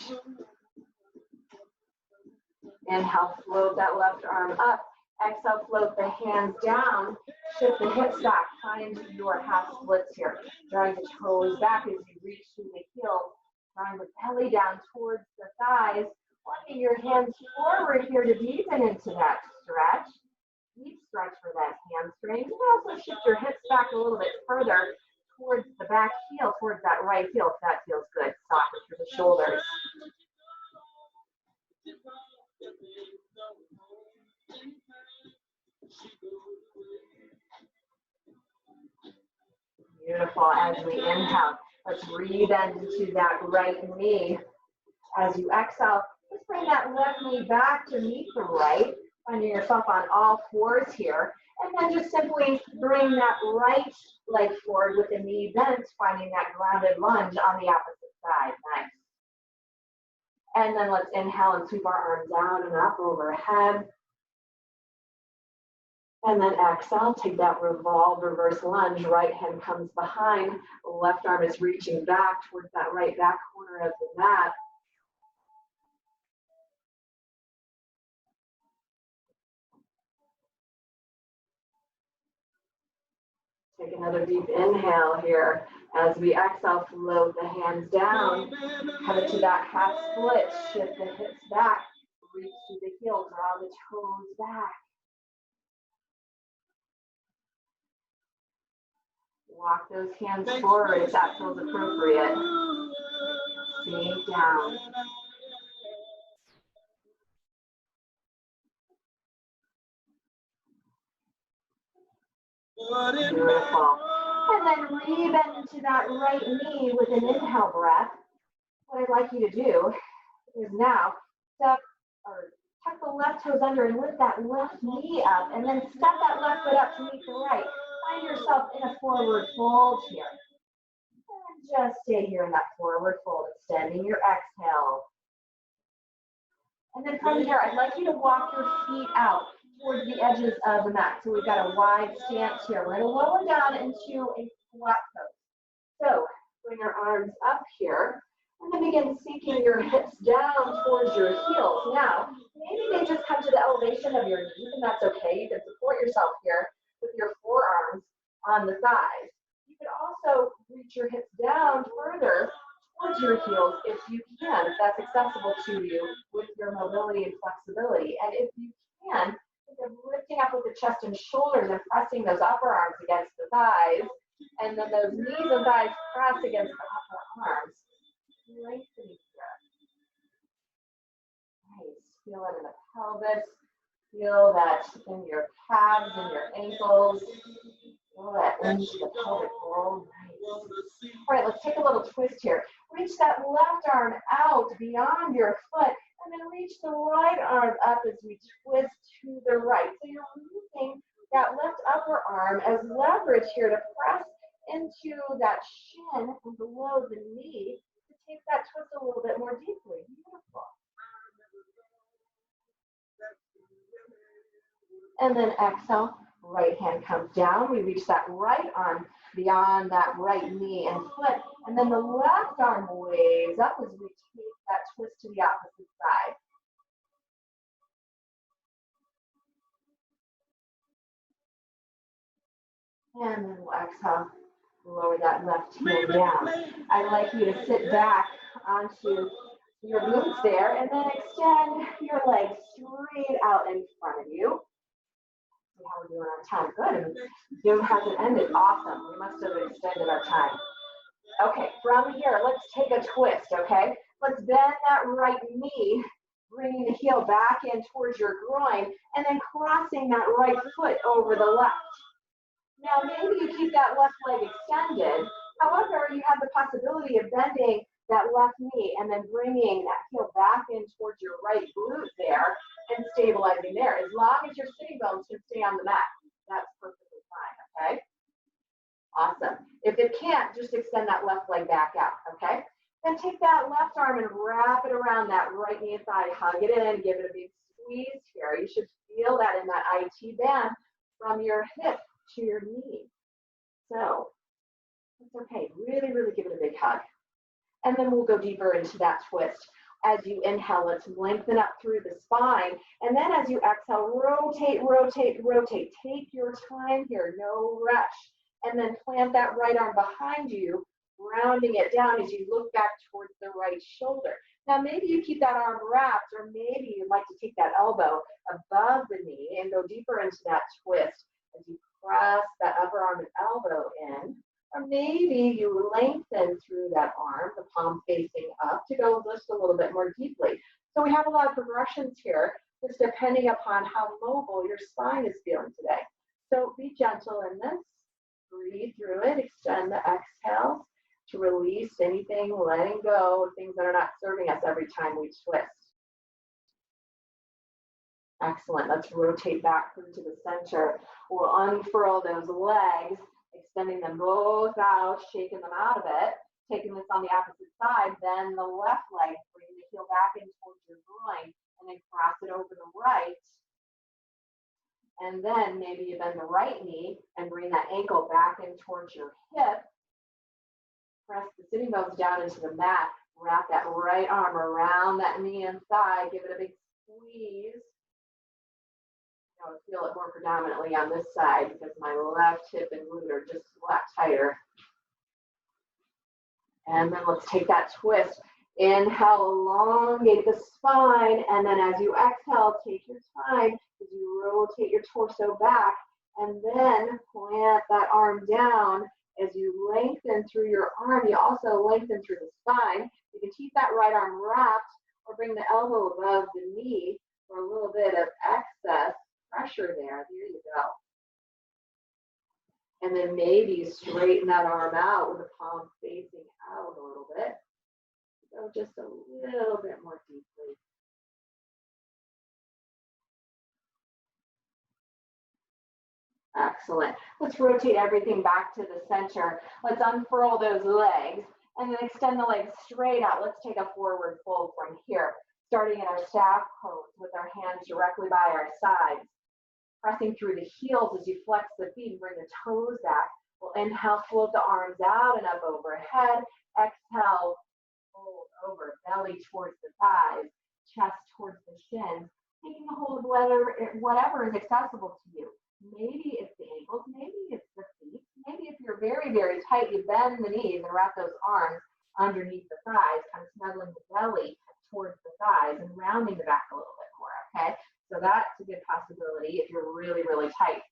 C: Inhale, float that left arm up. Exhale, float the hands down. Shift the hips back. Find your half splits here. Drawing the toes back as you reach through the heels. Drawing the belly down towards the thighs. Walking your hands forward here to deepen into that stretch. Deep stretch for that hamstring. You can also shift your hips back a little bit further towards the back heel, towards that right heel, if that feels good. Soften through the shoulders. Beautiful. As we inhale, let's rebend into that right knee. As you exhale, just bring that left knee back to meet the right, finding yourself on all fours here. And then just simply bring that right leg forward with the knee bent, finding that grounded lunge on the opposite side. Nice. And then let's inhale and sweep our arms down and up overhead. And then exhale, take that revolve reverse lunge. Right hand comes behind. Left arm is reaching back towards that right back corner of the mat. Take another deep inhale here. As we exhale, float the hands down. Come into that half split. Shift the hips back. Reach through the heel. Draw the toes back. Walk those hands forward if that feels appropriate. Sink down. Beautiful. And then rebend into that right knee with an inhale breath. What I'd like you to do is now tuck the left toes under and lift that left knee up, and then step that left foot up to meet the right. Find yourself in a forward fold here. And just stay here in that forward fold, extending your exhale. And then from here, I'd like you to walk your feet out towards the edges of the mat. So we've got a wide stance here. We're going to lower down into a flat pose. So bring your arms up here. And then begin sinking your hips down towards your heels. Now, maybe they just come to the elevation of your knees, and that's okay. You can support yourself here with your forearms on the thighs. You can also reach your hips down further towards your heels if you can, if that's accessible to you with your mobility and flexibility. And if you can, think of lifting up with the chest and shoulders and pressing those upper arms against the thighs, and then those knees and thighs press against the upper arms. Lengthening here. Nice. Feel it in the pelvis. Feel that in your calves and your ankles. Feel that into the pelvic roll. Nice. All right, let's take a little twist here. Reach that left arm out beyond your foot, and then reach the right arm up as we twist to the right. So you're using that left upper arm as leverage here to press into that shin and below the knee. Take that twist a little bit more deeply. Beautiful. And then exhale, right hand comes down. We reach that right arm beyond that right knee and foot. And then the left arm waves up as we take that twist to the opposite side. And then we'll exhale. Lower that left hand down. I'd like you to sit back onto your boots there and then extend your legs straight out in front of you. See how we're doing on time. Good. And Zoom hasn't ended. Awesome. We must have extended our time. Okay, from here, let's take a twist, okay? Let's bend that right knee, bringing the heel back in towards your groin, and then crossing that right foot over the left. Now, maybe you keep that left leg extended. However, you have the possibility of bending that left knee and then bringing that heel back in towards your right glute there and stabilizing there. As long as your sitting bones can stay on the mat, that's perfectly fine, okay? Awesome. If it can't, just extend that left leg back out, okay? Then take that left arm and wrap it around that right knee and thigh. Hug it in, give it a big squeeze here. You should feel that in that IT band from your hip to your knee. So, it's okay. Really, really give it a big hug. And then we'll go deeper into that twist. As you inhale, let's lengthen up through the spine. And then as you exhale, rotate, rotate, rotate. Take your time here, no rush. And then plant that right arm behind you, rounding it down as you look back towards the right shoulder. Now, maybe you keep that arm wrapped, or maybe you'd like to take that elbow above the knee and go deeper into that twist as you press that upper arm and elbow in. Or maybe you lengthen through that arm, the palm facing up, to go just a little bit more deeply. So we have a lot of progressions here, just depending upon how mobile your spine is feeling today. So be gentle in this. Breathe through it. Extend the exhale to release anything, letting go of things that are not serving us every time we twist. Excellent. Let's rotate back through to the center. We'll unfurl those legs, extending them both out, shaking them out of it. Taking this on the opposite side, then the left leg, bring the heel back in towards your groin, and then cross it over the right. And then maybe you bend the right knee and bring that ankle back in towards your hip. Press the sitting bones down into the mat. Wrap that right arm around that knee and thigh. Give it a big squeeze. I would feel it more predominantly on this side because my left hip and glute are just a lot tighter. And then let's take that twist. Inhale, elongate the spine, and then as you exhale, take your time as you rotate your torso back, and then plant that arm down. As you lengthen through your arm, you also lengthen through the spine. You can keep that right arm wrapped or bring the elbow above the knee for a little bit of excess pressure there. Here you go. And then maybe straighten that arm out with the palm facing out a little bit. Go just a little bit more deeply. Excellent. Let's rotate everything back to the center. Let's unfurl those legs and then extend the legs straight out. Let's take a forward fold from here, starting in our staff pose with our hands directly by our sides. Pressing through the heels as you flex the feet and bring the toes back. We'll inhale, float the arms out and up overhead. Exhale, fold over, belly towards the thighs, chest towards the shins. Taking a hold of whatever is accessible to you. Maybe it's the ankles, maybe it's the feet. Maybe if you're very, very tight, you bend the knees and wrap those arms underneath the thighs, kind of snuggling the belly towards the thighs and rounding the back a little bit more, okay? So that's a good possibility if you're really, really tight.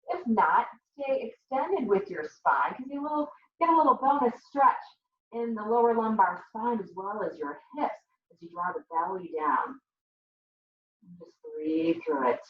C: If not, stay extended with your spine because you will get a little bonus stretch in the lower lumbar spine as well as your hips as you draw the belly down. And just breathe through it.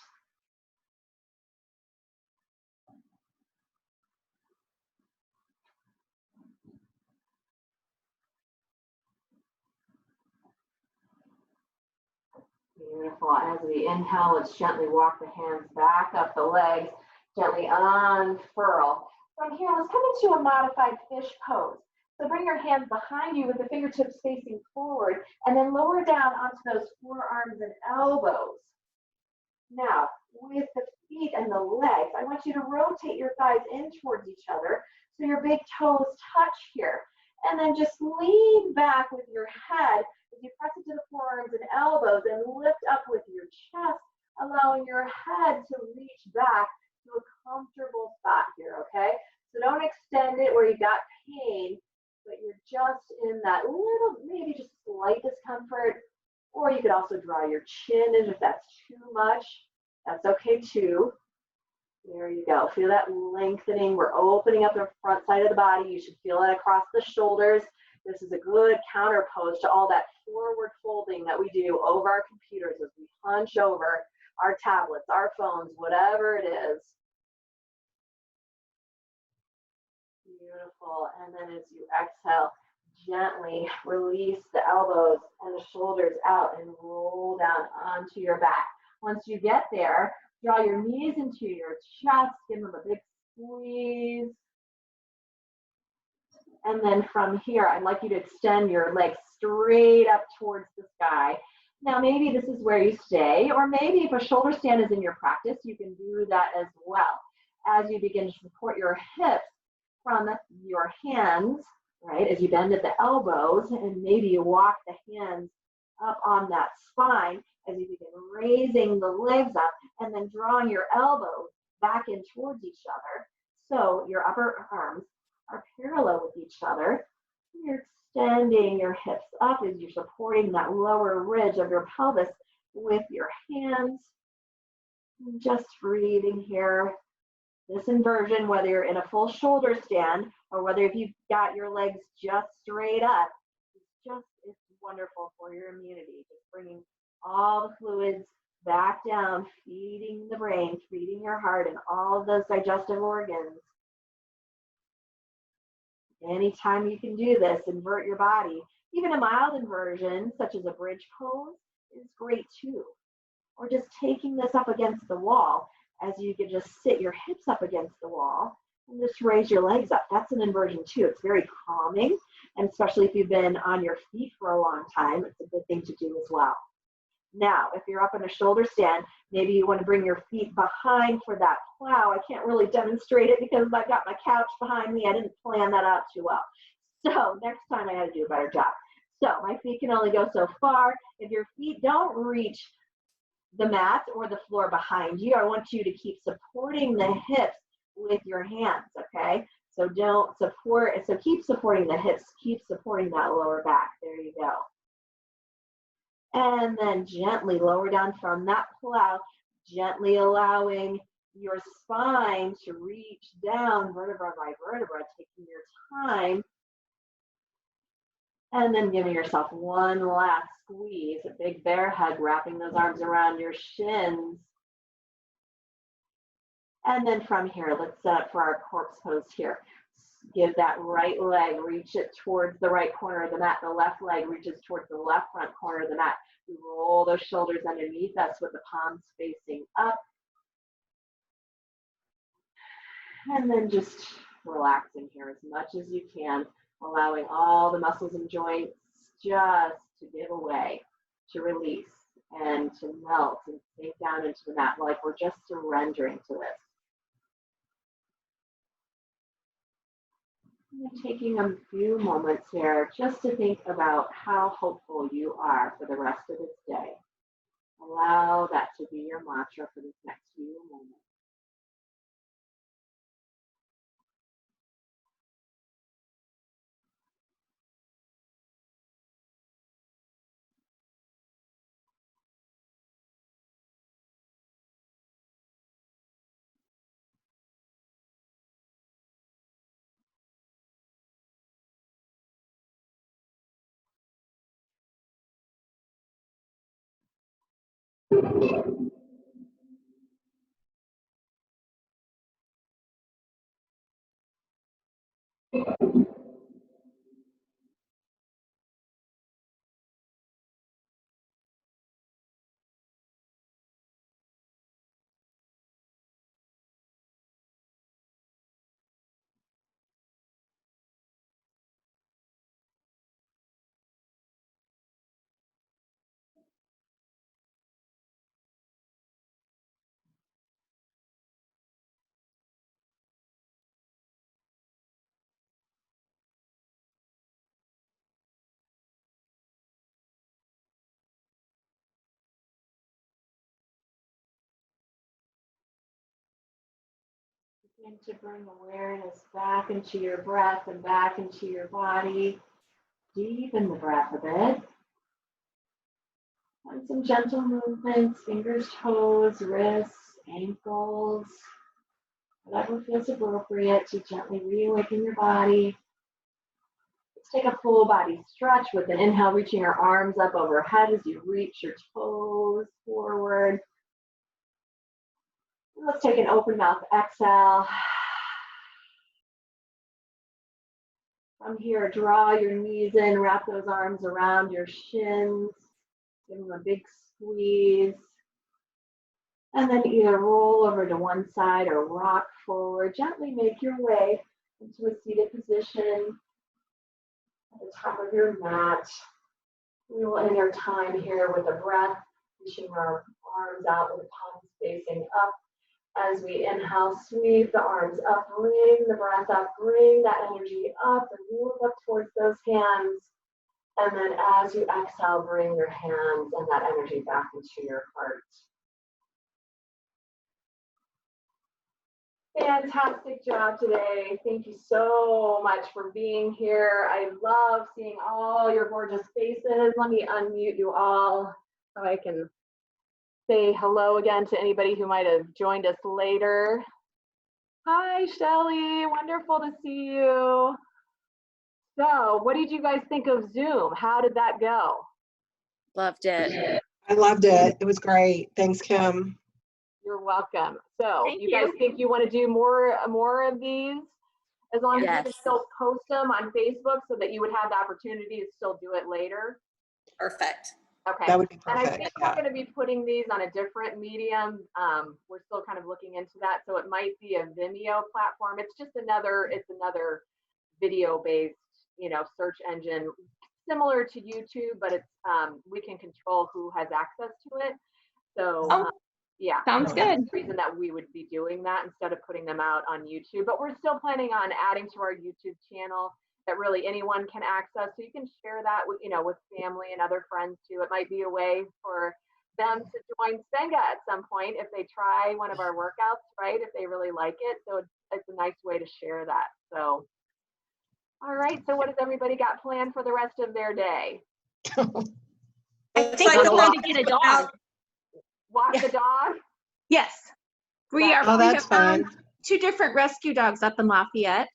C: Beautiful. As we inhale, let's gently walk the hands back up the legs, gently unfurl. From here, let's come into a modified fish pose. So bring your hands behind you with the fingertips facing forward and then lower down onto those forearms and elbows. Now, with the feet and the legs, I want you to rotate your thighs in towards each other so your big toes touch here. And then just lean back with your head as you press into the forearms and elbows and lift up with your chest, allowing your head to reach back to a comfortable spot here, okay? So don't extend it where you got pain, but you're just in that little, maybe just slight discomfort, or you could also draw your chin in if that's too much. That's okay too. There you go. Feel that lengthening. We're opening up the front side of the body. You should feel that across the shoulders. This is a good counter pose to all that forward folding that we do over our computers as we hunch over our tablets, our phones, whatever it is. Beautiful. And then as you exhale, gently release the elbows and the shoulders out and roll down onto your back. Once you get there, draw your knees into your chest, give them a big squeeze. And then from here, I'd like you to extend your legs straight up towards the sky. Now, maybe this is where you stay, or maybe if a shoulder stand is in your practice, you can do that as well. As you begin to support your hips from your hands, right, as you bend at the elbows, and maybe you walk the hands up on that spine as you begin raising the legs up and then drawing your elbows back in towards each other. So your upper arms are parallel with each other. You're extending your hips up as you're supporting that lower ridge of your pelvis with your hands. Just breathing here. This inversion, whether you're in a full shoulder stand or whether if you've got your legs just straight up, it's wonderful for your immunity. Just bringing all the fluids back down, feeding the brain, feeding your heart and all of those digestive organs. Anytime you can do this, invert your body. Even a mild inversion, such as a bridge pose, is great too. Or just taking this up against the wall as you can just sit your hips up against the wall and just raise your legs up. That's an inversion too. It's very calming, and especially if you've been on your feet for a long time, it's a good thing to do as well. Now, if you're up in a shoulder stand, maybe you want to bring your feet behind for that plow. I can't really demonstrate it because I've got my couch behind me. I didn't plan that out too well. So next time I got to do a better job. So my feet can only go so far. If your feet don't reach the mat or the floor behind you, I want you to keep supporting the hips with your hands, okay? So keep supporting the hips, keep supporting that lower back. There you go. And then gently lower down from that plow, gently allowing your spine to reach down vertebra by vertebra, taking your time. And then giving yourself one last squeeze, a big bear hug, wrapping those arms around your shins. And then from here, let's set up for our corpse pose here. Give that right leg, reach it towards the right corner of the mat. The left leg reaches towards the left front corner of the mat. We roll those shoulders underneath us with the palms facing up. And then just relaxing here as much as you can, allowing all the muscles and joints just to give away, to release, and to melt and sink down into the mat like we're just surrendering to this. And taking a few moments here just to think about how hopeful you are for the rest of this day. Allow that to be your mantra for this next few moments. Begin to bring awareness back into your breath and back into your body. Deepen the breath a bit. And some gentle movements, fingers, toes, wrists, ankles, whatever feels appropriate to gently reawaken your body.
A: take a full body stretch with an inhale, reaching your arms up overhead as you reach your toes forward. Let's take an open mouth exhale. From here, draw your knees in, wrap those arms around your shins, give them a big squeeze. And then either roll over to one side or rock forward. Gently make your way into a seated position at the top of your mat. We will end our time here with a breath, reaching our arms out with the palms facing up. As we inhale, sweep the arms up, bring the breath up, bring that energy up and move up towards those hands. And then as you exhale, bring your hands and that energy back into your heart. Fantastic job today. Thank you so much for being here. I love seeing all your gorgeous faces. Let me unmute you all so I can say hello again to anybody who might have joined us later. Hi, Shelly. Wonderful to see you. So, what did you guys think of Zoom? How did that go?
D: Loved it.
B: I loved it. It was great. Thanks, Kim.
A: You're welcome. So,
C: Thank
A: you guys think you want to do more of these? As long as you can
D: Yes.
A: still post them on Facebook so that you would have the opportunity to still do it later.
D: Perfect.
A: Okay.
B: That would be
A: And I
B: perfect.
A: think
B: Yeah.
A: we're going to be putting these on a different medium. We're still kind of looking into that. So it might be a Vimeo platform. It's just another video-based, search engine similar to YouTube, but it's we can control who has access to it. So yeah,
C: sounds
A: that's
C: good.
A: the reason that we would be doing that instead of putting them out on YouTube. But we're still planning on adding to our YouTube channel that really anyone can access. So you can share that with, with family and other friends too. It might be a way for them to join Senga at some point if they try one of our workouts, right? If they really like it. So it's a nice way to share that. So, all right. So what has everybody got planned for the rest of their day?
E: I think we're going to get a dog.
A: Walk
E: Yeah.
A: the dog?
E: Yes. We
A: That-
B: Oh,
E: have
B: that's
E: found
B: fun.
E: 2 different rescue dogs up in Lafayette.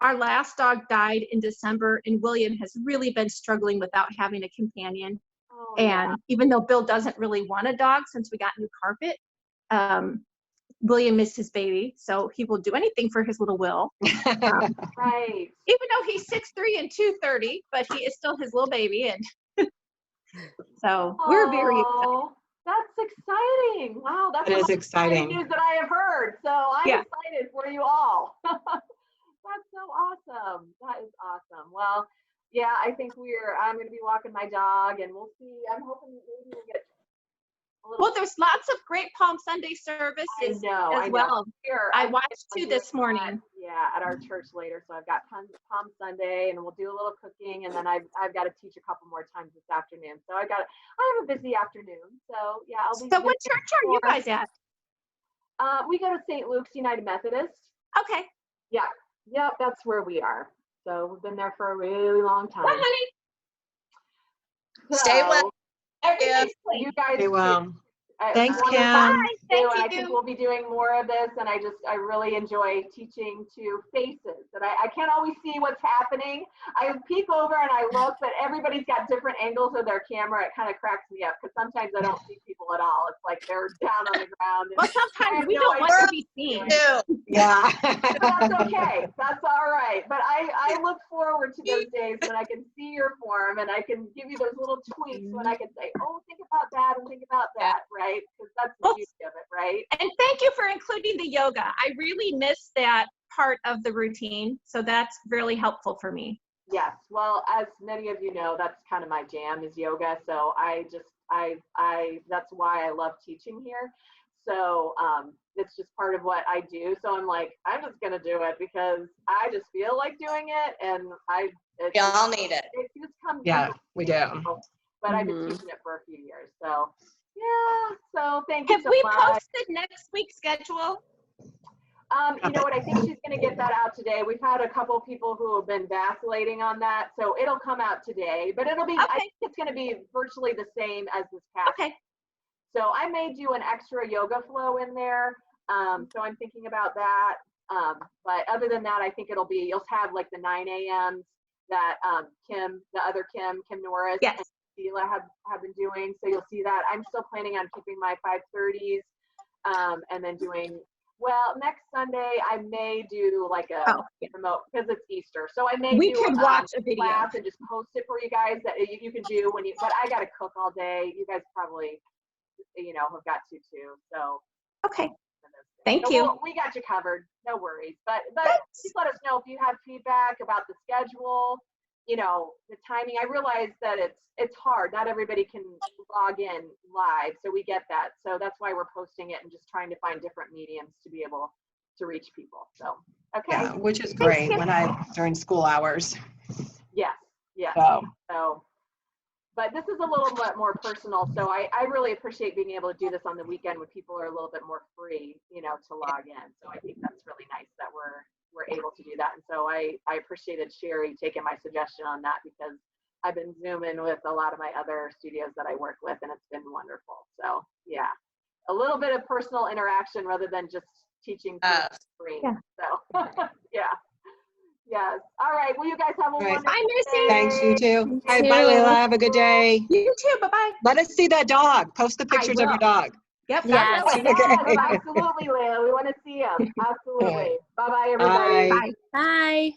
E: Our last dog died in December, and William has really been struggling without having a companion.
A: Oh,
E: And
A: yeah.
E: even though Bill doesn't really want a dog since we got new carpet, William is his baby, so he will do anything for his little Will.
A: Right.
E: Even though he's 6'3" and 230, but he is still his little baby, and so we're very excited.
A: Oh, that's exciting. Wow, that's
B: It
A: the
B: is
A: most exciting
B: exciting.
A: news that I have heard. So I'm
E: Yeah.
A: excited for you all. That's so awesome. That is awesome. Well, yeah, I think I'm going to be walking my dog and we'll see. I'm hoping that maybe we'll get a little.
E: Well, there's lots of great Palm Sunday services
A: I know.
E: as well.
A: Here,
E: I
A: I'm
E: watched
A: planning
E: 2
A: on
E: this
A: doing that,
E: morning.
A: Yeah, at our church later. So I've got Palm Sunday and we'll do a little cooking, and then I've got to teach a couple more times this afternoon. So I have a busy afternoon. So yeah, I'll be.
E: So what church are you guys at?
A: We go to St. Luke's United Methodist.
E: Okay.
A: Yep, that's where we are. So we've been there for a really long time.
E: Bye, honey.
D: Stay well.
E: Everything's
A: You
E: clean.
A: guys.
B: Very well.
A: I
B: Thanks,
A: wanna
B: Kim.
A: thank
E: Bye.
A: you,
E: Thank
A: and I
E: you.
A: think we'll be doing more of this, and I really enjoy teaching to faces. And I can't always see what's happening. I peek over and I look, but everybody's got different angles of their camera. It kind of cracks me up because sometimes I don't see people at all. It's like they're down on the ground.
E: Well,
A: I
E: sometimes
A: have
E: we
A: no
E: don't want
A: idea.
E: to be seen.
D: Ew.
B: Yeah.
A: But that's okay. That's all right. But I look forward to those days when I can see your form and I can give you those little tweaks when I can say, oh, think about that and think about that, right? Because that's the
E: Well,
A: beauty of it, right?
E: And thank you for including the yoga. I really miss that part of the routine, so that's really helpful for me.
A: Yes. Well, as many of you know, that's kind of my jam is yoga. So that's why I love teaching here. So it's just part of what I do. So I'm like, I'm just going to do it because I just feel like doing it. And
D: We all need it.
A: It just comes.
B: Yeah,
A: easy.
B: we do.
A: But I've been teaching it for a few years. So yeah. So thank you
E: Have
A: so
E: we
A: much.
E: posted next week's schedule?
A: You know what? I think she's going to get that out today. We've had a couple people who have been vacillating on that, so it'll come out today. But it'll be. I
E: Okay.
A: think it's going to be virtually the same as this past.
E: Okay.
A: So I may do an extra yoga flow in there. So I'm thinking about that. But other than that, I think you'll have like the 9 a.m. that Kim, the other Kim Norris,
E: Yes.
A: and Sheila have been doing. So you'll see that. I'm still planning on keeping my 5:30s, and then doing, well, next Sunday I may do like a remote because it's Easter. So I may
E: We
A: do
E: could watch a video.
A: class and just post it for you guys that you can do when you, but I got to cook all day. You guys probably, have got to too. So.
E: Okay. Thank you.
A: We got you covered. No worries. But please let us know if you have feedback about the schedule, the timing. I realize that it's hard. Not everybody can log in live, so we get that. So that's why we're posting it and just trying to find different mediums to be able to reach people. So, okay.
B: Yeah, which is great during school hours.
A: Yes. Yeah. So, but this is a little bit more personal. So I really appreciate being able to do this on the weekend when people are a little bit more free, to log in. So I think that's really nice that we're able to do that. And so I appreciated Sherry taking my suggestion on that, because I've been Zooming with a lot of my other studios that I work with, and it's been wonderful. So yeah, a little bit of personal interaction rather than just teaching through the screen.
E: Yeah.
A: So yeah. Yes. All right. Well, you guys have a wonderful
E: Bye, Missy.
A: day.
B: Thanks, you too.
E: You
B: All right, bye,
E: too.
B: Layla. Have a good day.
E: You too. Bye-bye.
B: Let us see that dog. Post the pictures of
E: will.
B: your dog.
E: Yep.
D: Yes.
A: Definitely. Yes, absolutely, Leila. We want to see them. Absolutely. Bye-bye, everybody.
B: Bye.
E: Bye.
D: Bye.